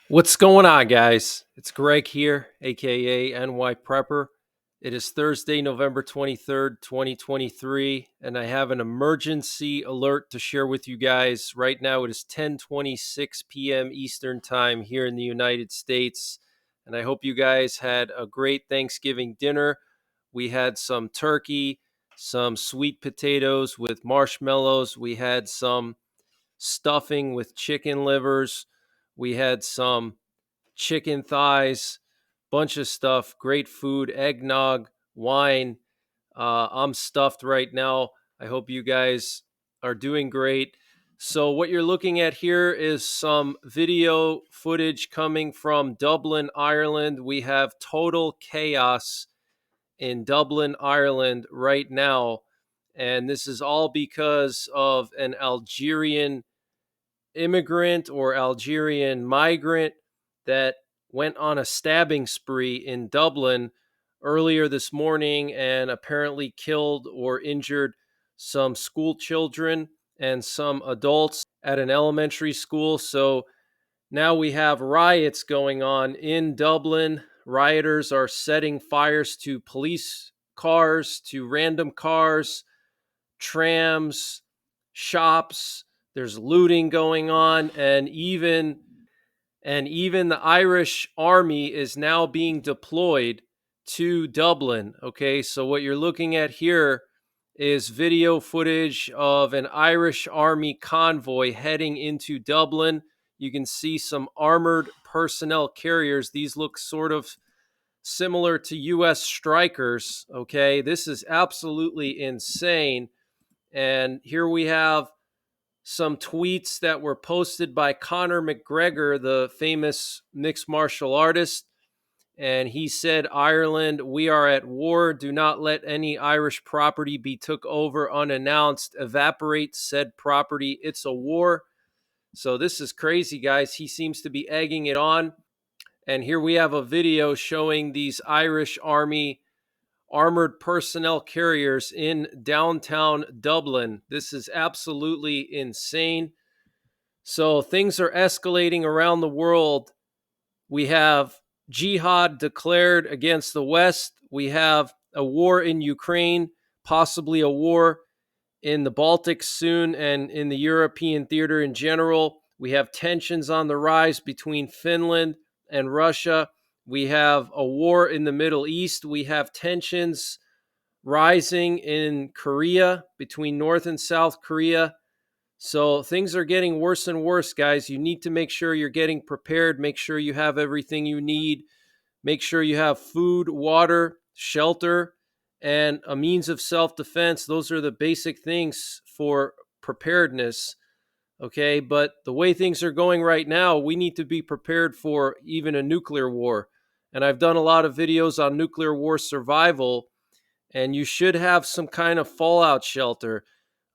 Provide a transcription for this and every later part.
What's going on, guys? It's Greg here, aka NYPrepper. It is Thursday, November 23rd, 2023, and I have an emergency alert to share with you guys. Right now, it is 10:26 p.m. Eastern Time here in the United States, and I hope you guys had a great Thanksgiving dinner. We had some turkey, some sweet potatoes with marshmallows. We had some stuffing with chicken livers. We had some chicken thighs, bunch of stuff, great food, eggnog, wine. I'm stuffed right now. I hope you guys are doing great. So, what you're looking at here is some video footage coming from Dublin, Ireland. We have total chaos in Dublin, Ireland right now. And this is all because of an Algerian immigrant or Algerian migrant that went on a stabbing spree in Dublin earlier this morning and apparently killed or injured some school children and some adults at an elementary school. So now we have riots going on in Dublin. Rioters are setting fires to police cars, to random cars, trams, shops. There's looting going on, and even the Irish army is now being deployed to Dublin. Okay, so what you're looking at here is video footage of an Irish army convoy heading into Dublin. You can see some armored personnel carriers. These look sort of similar to US strikers. Okay, this is absolutely insane. And here we have some tweets that were posted by Conor McGregor, the famous mixed martial artist. And he said, Ireland, we are at war. Do not let any Irish property be took over unannounced. Evaporate said property. It's a war. So this is crazy, guys. He seems to be egging it on. And here we have a video showing these Irish army armored personnel carriers in downtown Dublin. This is absolutely insane. So things are escalating around the world. We have jihad declared against the West. We have a war in Ukraine, possibly a war in the Baltics soon, and in the European theater in general. We have tensions on the rise between Finland and Russia. We have a war in the Middle East. We have tensions rising in Korea, between North and South Korea. So things are getting worse and worse, guys. You need to make sure you're getting prepared. Make sure you have everything you need. Make sure you have food, water, shelter, and a means of self defense. Those are the basic things for preparedness. Okay. But the way things are going right now, we need to be prepared for even a nuclear war. And I've done a lot of videos on nuclear war survival, and you should have some kind of fallout shelter.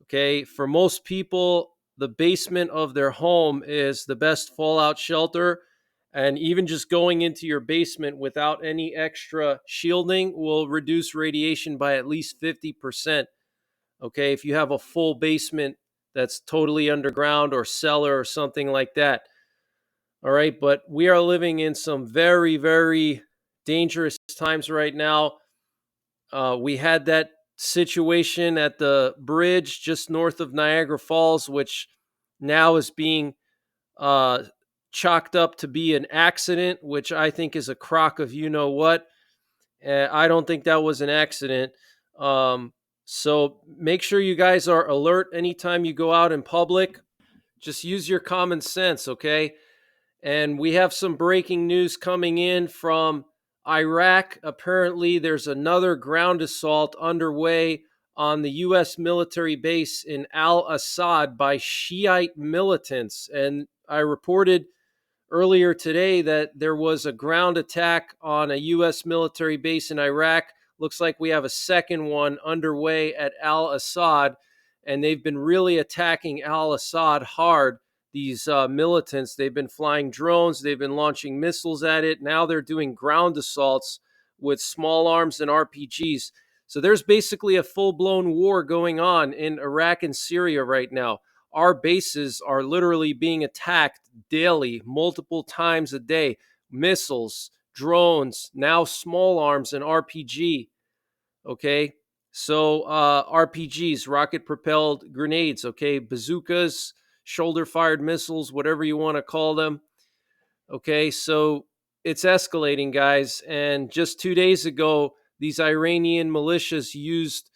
Okay. For most people, the basement of their home is the best fallout shelter. And even just going into your basement without any extra shielding will reduce radiation by at least 50%. Okay. If you have a full basement that's totally underground or cellar or something like that. All right. But we are living in some very, very dangerous times right now. We had that situation at the bridge just north of Niagara Falls, which now is being uh, chalked up to be an accident, which I think is a crock of you know what. I don't think that was an accident. So make sure you guys are alert anytime you go out in public. Just use your common sense, okay? And we have some breaking news coming in from Iraq. Apparently, there's another ground assault underway on the U.S. military base in Al Assad by Shiite militants. And I reported earlier today that there was a ground attack on a U.S. military base in Iraq. Looks like we have a second one underway at Al Assad, and they've been really attacking Al Assad hard. These militants, they've been flying drones, they've been launching missiles at it. Now they're doing ground assaults with small arms and RPGs. So there's basically a full blown war going on in Iraq and Syria right now. our bases are literally being attacked daily, multiple times a day. Missiles, drones, now small arms and RPG. Okay. So RPGs, rocket propelled grenades, okay, bazookas, shoulder fired missiles, whatever you want to call them. Okay. So it's escalating, guys. And just 2 days ago, these Iranian militias used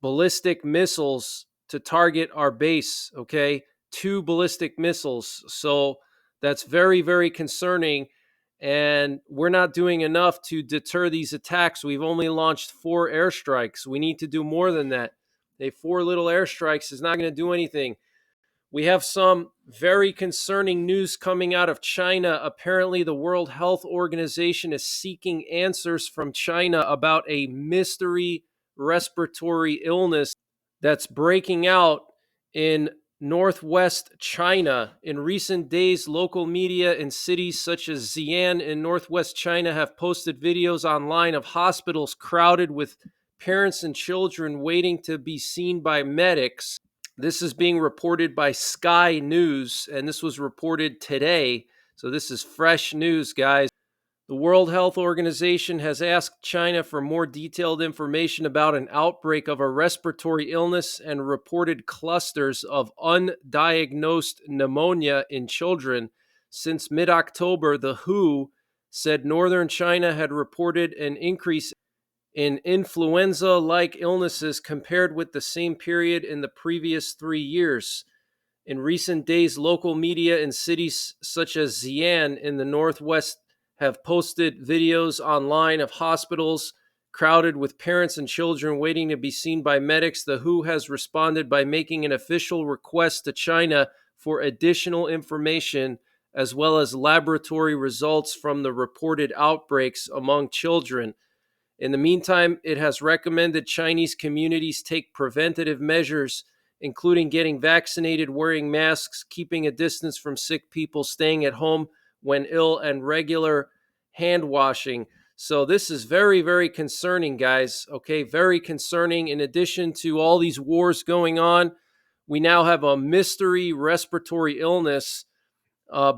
ballistic missiles to target our base. Okay. 2 ballistic missiles. So that's very, very concerning. And we're not doing enough to deter these attacks. We've only launched 4 airstrikes. We need to do more than that. 4 little airstrikes is not going to do anything. We have some very concerning news coming out of China. Apparently, the World Health Organization is seeking answers from China about a mystery respiratory illness that's breaking out in northwest China. In recent days, local media in cities such as Xi'an in northwest China have posted videos online of hospitals crowded with parents and children waiting to be seen by medics. This is being reported by Sky News, and this was reported today. So this is fresh news, guys. The World Health Organization has asked China for more detailed information about an outbreak of a respiratory illness and reported clusters of undiagnosed pneumonia in children. Since mid October, the WHO said northern China had reported an increase in influenza like illnesses compared with the same period in the previous 3 years. In recent days, local media in cities such as Xi'an in the northwest have posted videos online of hospitals crowded with parents and children waiting to be seen by medics. The WHO has responded by making an official request to China for additional information as well as laboratory results from the reported outbreaks among children. In the meantime, it has recommended Chinese communities take preventative measures, including getting vaccinated, wearing masks, keeping a distance from sick people, staying at home when ill, and regular hand washing. So this is very, very concerning, guys. Okay, very concerning. In addition to all these wars going on, we now have a mystery respiratory illness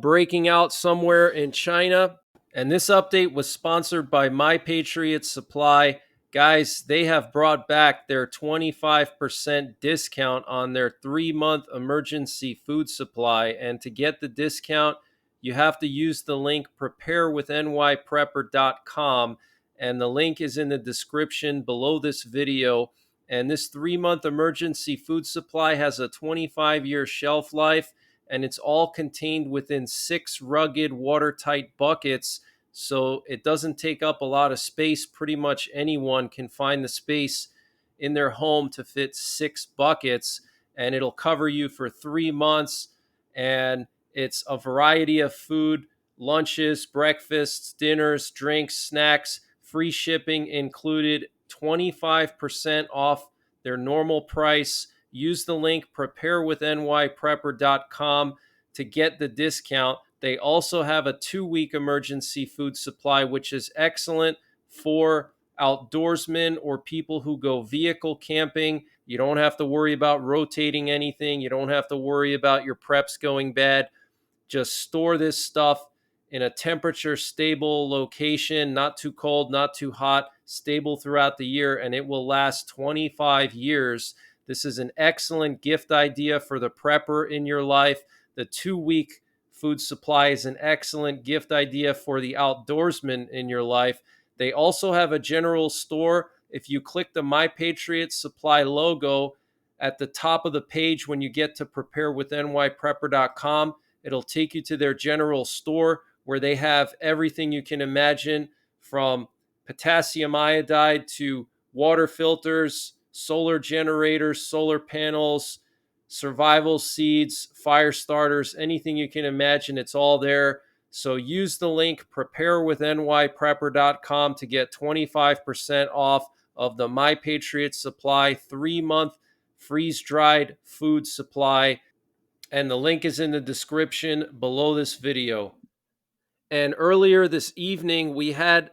breaking out somewhere in China. And this update was sponsored by My Patriot Supply. Guys, they have brought back their 25% discount on their 3-month emergency food supply. And to get the discount, you have to use the link preparewithNYPrepper.com. And the link is in the description below this video. And this 3-month emergency food supply has a 25-year shelf life, and it's all contained within 6 rugged watertight buckets, so it doesn't take up a lot of space. Pretty much anyone can find the space in their home to fit 6 buckets, and it'll cover you for 3 months. And it's a variety of food, lunches, breakfasts, dinners, drinks, snacks, free shipping included, 25% off their normal price. Use the link preparewithNYPrepper.com to get the discount. They also have a 2-week emergency food supply, which is excellent for outdoorsmen or people who go vehicle camping. You don't have to worry about rotating anything. You don't have to worry about your preps going bad. Just store this stuff in a temperature stable location, not too cold, not too hot, stable throughout the year, and it will last 25 years. This is an excellent gift idea for the prepper in your life. The 2-week food supply is an excellent gift idea for the outdoorsman in your life. They also have a general store. If you click the My Patriot Supply logo at the top of the page when you get to preparewithNYPrepper.com, it'll take you to their general store where they have everything you can imagine, from potassium iodide to water filters, solar generators, solar panels, survival seeds, fire starters, anything you can imagine, it's all there. So use the link preparewithNYPrepper.com to get 25% off of the My Patriot Supply 3-month freeze-dried food supply. And the link is in the description below this video. And earlier this evening, we had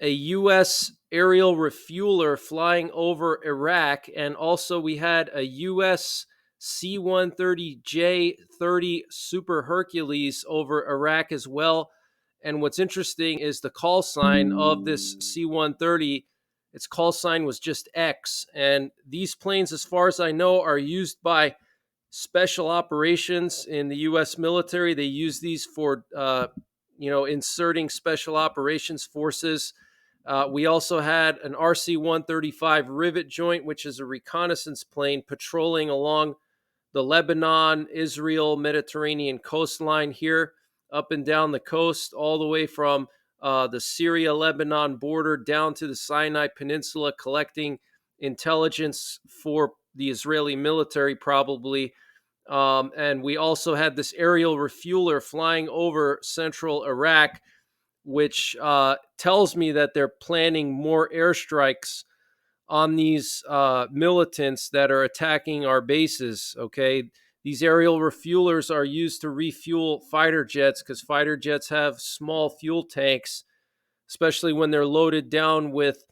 a U.S. aerial refueler flying over Iraq, and also we had a U.S. C-130J 30 Super Hercules over Iraq as well. And what's interesting is the call sign of this C-130. Its call sign was just X. And these planes, as far as I know, are used by special operations in the U.S. military. They use these for, inserting special operations forces. We also had an RC-135 Rivet Joint, which is a reconnaissance plane patrolling along the Lebanon, Israel, Mediterranean coastline here, up and down the coast, all the way from the Syria-Lebanon border down to the Sinai Peninsula, collecting intelligence for the Israeli military, probably. And we also had this aerial refueler flying over central Iraq, which tells me that they're planning more airstrikes on these militants that are attacking our bases. Okay, these aerial refuelers are used to refuel fighter jets because fighter jets have small fuel tanks, especially when they're loaded down with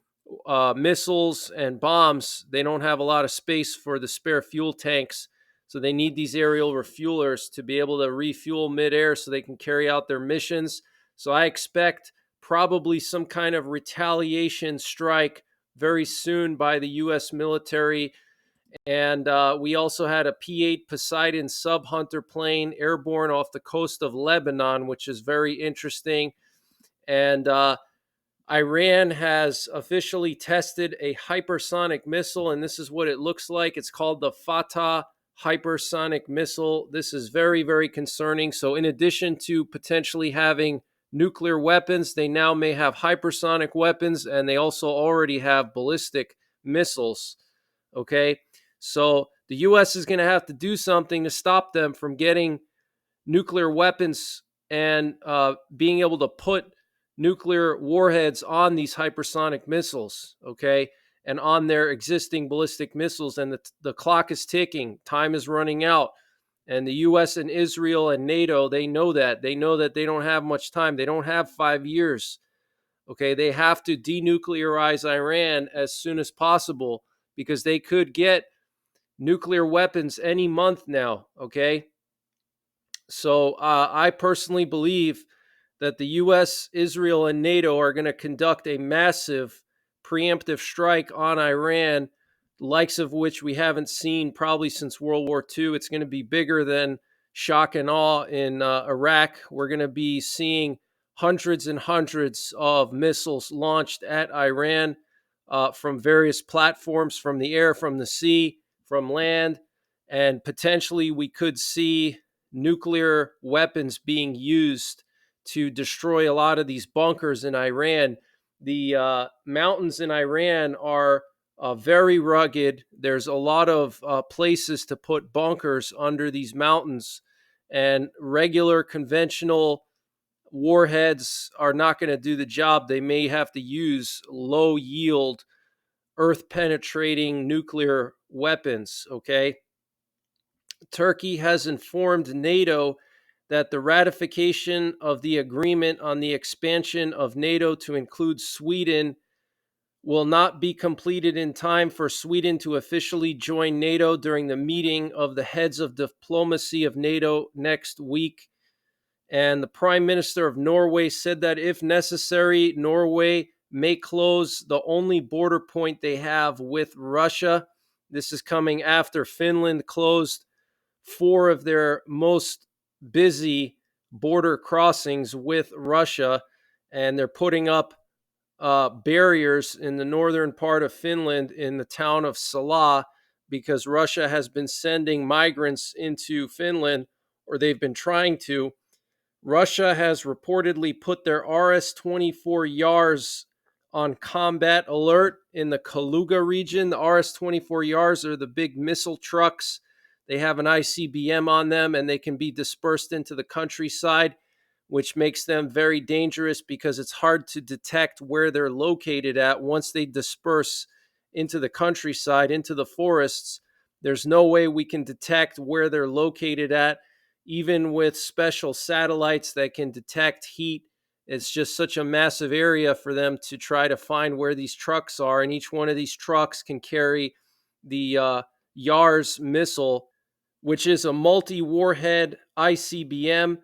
missiles and bombs. They don't have a lot of space for the spare fuel tanks. So they need these aerial refuelers to be able to refuel midair so they can carry out their missions. So I expect probably some kind of retaliation strike very soon by the U.S. military. And we also had a P-8 Poseidon sub-hunter plane airborne off the coast of Lebanon, which is very interesting. And Iran has officially tested a hypersonic missile, and this is what it looks like. It's called the Fatah hypersonic missile. This is very, very concerning. So in addition to potentially having nuclear weapons, they now may have hypersonic weapons, and they also already have ballistic missiles. Okay, so the U.S. is going to have to do something to stop them from getting nuclear weapons and being able to put nuclear warheads on these hypersonic missiles, okay, and on their existing ballistic missiles. And the clock is ticking. Time is running out. And the U.S. and Israel and NATO, they know that. They know that they don't have much time. They don't have 5 years. Okay, they have to denuclearize Iran as soon as possible because they could get nuclear weapons any month now, okay? So I personally believe that the U.S., Israel, and NATO are going to conduct a massive preemptive strike on Iran, the likes of which we haven't seen probably since World War II. It's going to be bigger than shock and awe in Iraq. We're going to be seeing hundreds and hundreds of missiles launched at Iran from various platforms, from the air, from the sea, from land, and potentially we could see nuclear weapons being used to destroy a lot of these bunkers in Iran. The mountains in Iran are very rugged. There's a lot of places to put bunkers under these mountains, and regular conventional warheads are not going to do the job. They may have to use low yield, earth penetrating nuclear weapons, okay? Turkey has informed NATO that the ratification of the agreement on the expansion of NATO to include Sweden will not be completed in time for Sweden to officially join NATO during the meeting of the heads of diplomacy of NATO next week. And the Prime Minister of Norway said that if necessary, Norway may close the only border point they have with Russia. This is coming after Finland closed 4 of their most busy border crossings with Russia, and they're putting up barriers in the northern part of Finland in the town of Sala because Russia has been sending migrants into Finland, or they've been trying to. Russia has reportedly put their RS-24 Yars on combat alert in the Kaluga region. The RS-24 Yars are the big missile trucks. They have an ICBM on them, and they can be dispersed into the countryside, which makes them very dangerous because it's hard to detect where they're located at once they disperse into the countryside, into the forests. There's no way we can detect where they're located at, even with special satellites that can detect heat. It's just such a massive area for them to try to find where these trucks are, and each one of these trucks can carry the Yars missile. which is a multi-warhead ICBM.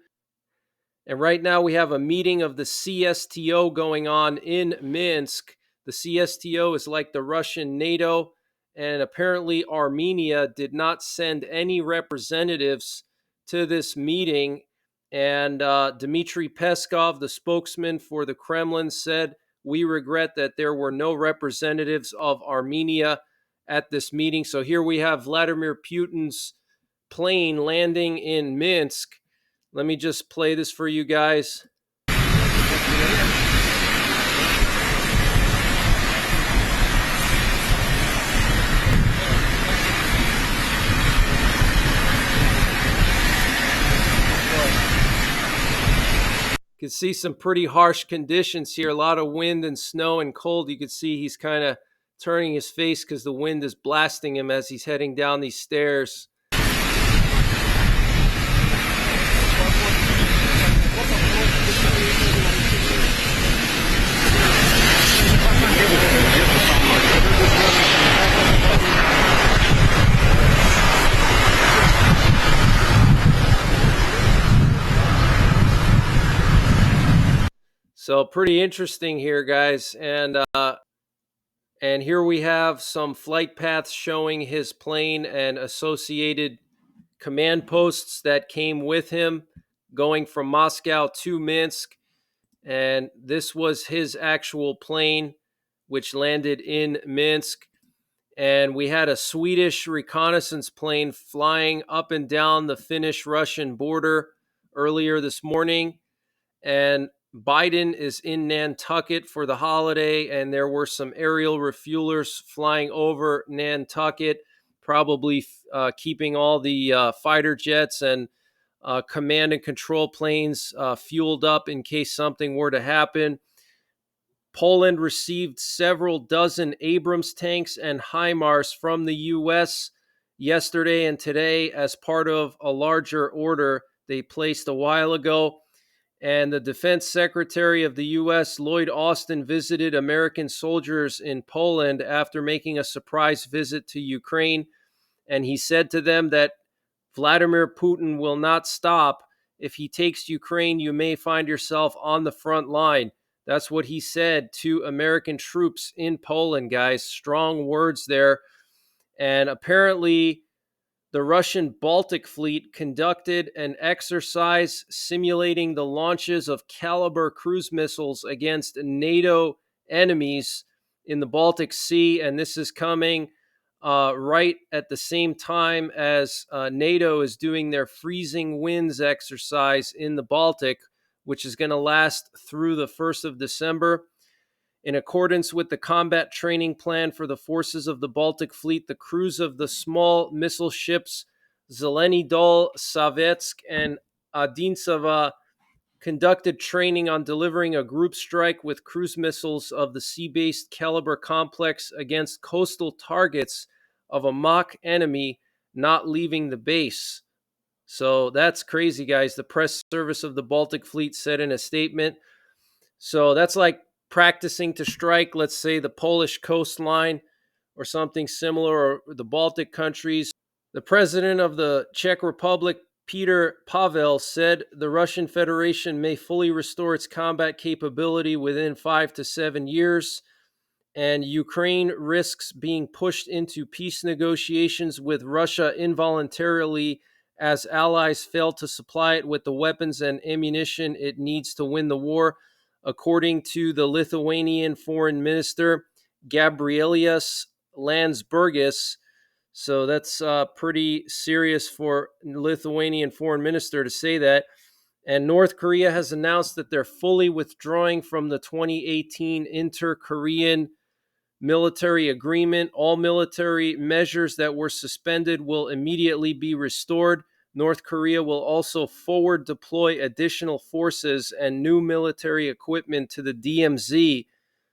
And right now we have a meeting of the CSTO going on in Minsk. The CSTO is like the Russian NATO, and apparently Armenia did not send any representatives to this meeting. And Dmitry Peskov, the spokesman for the Kremlin, said, "We regret that there were no representatives of Armenia at this meeting." So here we have Vladimir Putin's plane landing in Minsk. Let me just play this for you guys. You can see some pretty harsh conditions here, a lot of wind and snow and cold. You can see he's kind of turning his face because the wind is blasting him as he's heading down these stairs. So pretty interesting here, guys. And here we have some flight paths showing his plane and associated command posts that came with him going from Moscow to Minsk. And this was his actual plane, which landed in Minsk. And we had a Swedish reconnaissance plane flying up and down the Finnish-Russian border earlier this morning. And Biden is in Nantucket for the holiday, and there were some aerial refuelers flying over Nantucket, probably keeping all the fighter jets and command and control planes fueled up in case something were to happen. Poland received several dozen Abrams tanks and HIMARS from the U.S. yesterday and today as part of a larger order they placed a while ago. And the Defense Secretary of the U.S., Lloyd Austin, visited American soldiers in Poland after making a surprise visit to Ukraine. And he said to them that Vladimir Putin will not stop. If he takes Ukraine, you may find yourself on the front line. That's what he said to American troops in Poland, guys. Strong words there. And apparently, the Russian Baltic Fleet conducted an exercise simulating the launches of Caliber cruise missiles against NATO enemies in the Baltic Sea. And this is coming right at the same time as NATO is doing their freezing winds exercise in the Baltic, which is going to last through the 1st of December. In accordance with the combat training plan for the forces of the Baltic Fleet, the crews of the small missile ships Zeleny Dol, Savetsk, and Odintsova conducted training on delivering a group strike with cruise missiles of the sea-based Caliber complex against coastal targets of a mock enemy not leaving the base. So that's crazy, guys. The press service of the Baltic Fleet said in a statement. So that's like practicing to strike, let's say, the Polish coastline or something similar, or the Baltic countries. The president of the Czech Republic, Peter Pavel, said the Russian Federation may fully restore its combat capability within 5 to 7 years, and Ukraine risks being pushed into peace negotiations with Russia involuntarily as allies fail to supply it with the weapons and ammunition it needs to win the war, according to the Lithuanian Foreign Minister, Gabrielius Landsbergis. So that's pretty serious for Lithuanian Foreign Minister to say that. And North Korea has announced that they're fully withdrawing from the 2018 Inter-Korean military agreement. All military measures that were suspended will immediately be restored. North Korea will also forward deploy additional forces and new military equipment to the DMZ.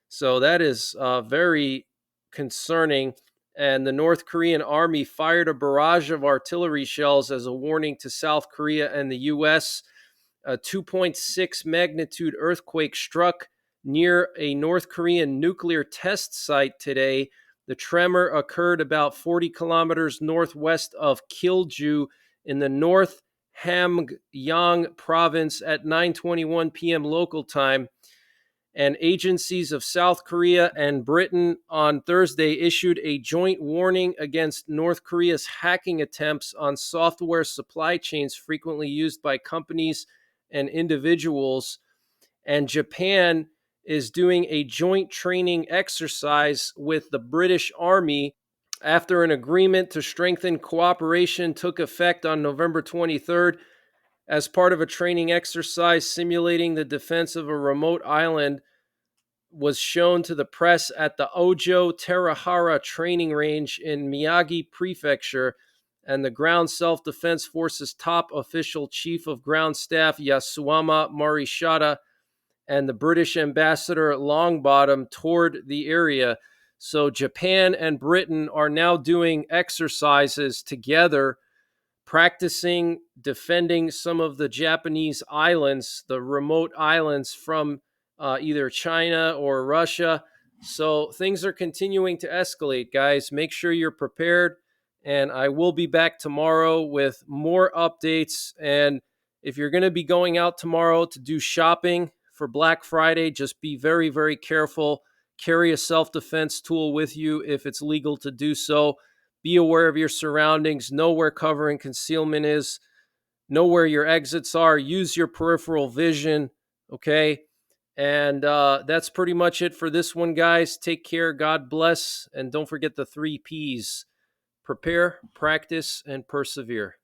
So that is very concerning. And the North Korean army fired a barrage of artillery shells as a warning to South Korea and the U.S. A 2.6 magnitude earthquake struck near a North Korean nuclear test site today, The tremor occurred about 40 kilometers northwest of Kilju in the North Hamgyong province at 9:21 p.m. local time. And agencies of South Korea and Britain on Thursday issued a joint warning against North Korea's hacking attempts on software supply chains frequently used by companies and individuals. And Japan is doing a joint training exercise with the British Army after an agreement to strengthen cooperation took effect on November 23rd as part of a training exercise simulating the defense of a remote island was shown to the press at the Ojo Terahara training range in Miyagi Prefecture, and the Ground Self-Defense Forces top official Chief of Ground Staff Yasuama Morishita and the British ambassador Longbottom toured the area. So Japan and Britain are now doing exercises together, practicing defending some of the Japanese islands, the remote islands from either China or Russia. So things are continuing to escalate, guys. Make sure you're prepared. And I will be back tomorrow with more updates. And if you're going to be going out tomorrow to do shopping for Black Friday, just be very, very careful. Carry a self-defense tool with you if it's legal to do so. Be aware of your surroundings. Know where cover and concealment is. Know where your exits are. Use your peripheral vision. Okay. And that's pretty much it for this one, guys. Take care. God bless. And don't forget the 3 Ps: prepare, practice, and persevere.